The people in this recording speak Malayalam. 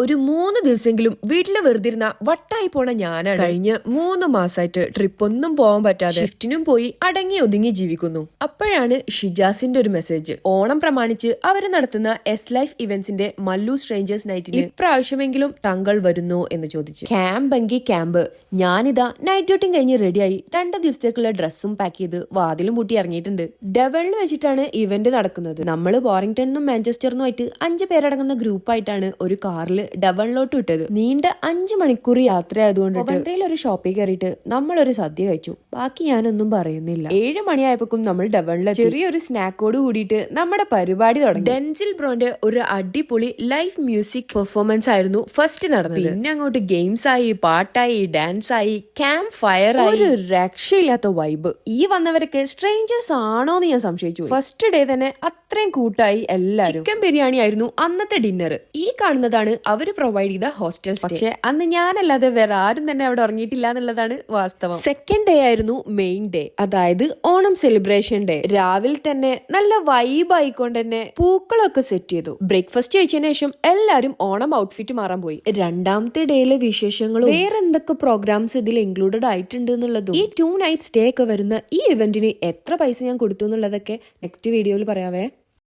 ഒരു 3 ദിവസമെങ്കിലും വീട്ടിൽ വെറുതിരുന്ന വട്ടായി പോണ ഞാനാണ്. കഴിഞ്ഞ 3 മാസമായിട്ട് ട്രിപ്പ് ഒന്നും പോകാൻ പറ്റാതെ ഷിഫ്റ്റിനും പോയി അടങ്ങി ഒതുങ്ങി ജീവിക്കുന്നു. അപ്പോഴാണ് ഷിജാസിന്റെ ഒരു മെസ്സേജ്. ഓണം പ്രമാണിച്ച് അവർ നടത്തുന്ന എസ് ലൈഫ് ഇവന്റ്സിന്റെ മല്ലു സ്ട്രേഞ്ചേഴ്സ് നൈറ്റിന് ഇപ്രാവശ്യമെങ്കിലും താങ്കൾ വരുന്നു എന്ന് ചോദിച്ചു. ക്യാമ്പ്. ഞാനിതാ നൈറ്റ് ഡ്യൂട്ടി കഴിഞ്ഞ് റെഡിയായി 2 ദിവസത്തേക്കുള്ള ഡ്രസ്സും പാക്ക് ചെയ്ത് വാതിലും പൂട്ടി ഇറങ്ങിയിട്ടുണ്ട്. ഡെവളിൽ വെച്ചിട്ടാണ് ഇവന്റ് നടക്കുന്നത്. നമ്മൾ ബോറിംഗ്ടണിനും മാഞ്ചസ്റ്ററിനുമായിട്ട് 5 പേരടങ്ങുന്ന ഗ്രൂപ്പായിട്ടാണ് ഒരു കാറിൽ ഡബിളിലോട്ട് വിട്ടത്. നീണ്ട 5 മണിക്കൂർ യാത്ര ആയതുകൊണ്ട് ഒരു ഷോപ്പിൽ കയറിയിട്ട് നമ്മളൊരു സദ്യ കഴിച്ചു. ബാക്കി ഞാനൊന്നും പറയുന്നില്ല. 7 മണിയായപ്പോക്കും നമ്മൾ ഡബിളിൽ ചെറിയൊരു സ്നാക്കോട് കൂടിയിട്ട് നമ്മുടെ പരിപാടി തുടങ്ങി. ഡെൻസിൽ ബ്രോന്റെ ഒരു അടിപൊളി ലൈവ് മ്യൂസിക് പെർഫോമൻസ് ആയിരുന്നു ഫസ്റ്റ് നടന്നത്. പിന്നെ അങ്ങോട്ട് ഗെയിംസ് ആയി, പാട്ടായി, ഡാൻസ് ആയി, ക്യാമ്പ് ഫയർ ആയി, ഒരു രക്ഷയില്ലാത്ത വൈബ്. ഈ വന്നവരൊക്കെ സ്ട്രേഞ്ചേഴ്സ് ആണോന്ന് ഞാൻ സംശയിച്ചു. ഫസ്റ്റ് ഡേ തന്നെ അത്രയും കൂട്ടായി എല്ലാവരും. ചിക്കൻ ബിരിയാണി ആയിരുന്നു അന്നത്തെ ഡിന്നർ. ഈ കാണുന്നതാണ് അവര് പ്രൊവൈഡ് ചെയ്ത ഹോസ്റ്റൽ സ്റ്റേ. പക്ഷെ അന്ന് ഞാനല്ലാതെ വേറെ ആരും തന്നെ അവിടെ ഉറങ്ങിയിട്ടില്ല എന്നുള്ളതാണ് വാസ്തവം. സെക്കൻഡ് ഡേ ആയിരുന്നു മെയിൻ ഡേ, അതായത് ഓണം സെലിബ്രേഷൻ ഡേ. രാവിലെ തന്നെ നല്ല വൈബ് ആയിക്കൊണ്ട് തന്നെ പൂക്കളൊക്കെ സെറ്റ് ചെയ്തു. ബ്രേക്ക്ഫാസ്റ്റ് കഴിച്ചതിന് ശേഷം എല്ലാരും ഓണം ഔട്ട്ഫിറ്റ് മാറാൻ പോയി. രണ്ടാമത്തെ ഡേയിലെ വിശേഷങ്ങളും വേറെ എന്തൊക്കെ പ്രോഗ്രാംസ് ഇതിൽ ഇൻക്ലൂഡഡ് ആയിട്ടുണ്ട് എന്നുള്ളതും ഈ 2 നൈറ്റ് സ്റ്റേ ഒക്കെ വരുന്ന ഈ ഇവന്റിന് എത്ര പൈസ ഞാൻ കൊടുത്തു എന്നുള്ളതൊക്കെ നെക്സ്റ്റ് വീഡിയോയിൽ പറയാവേ.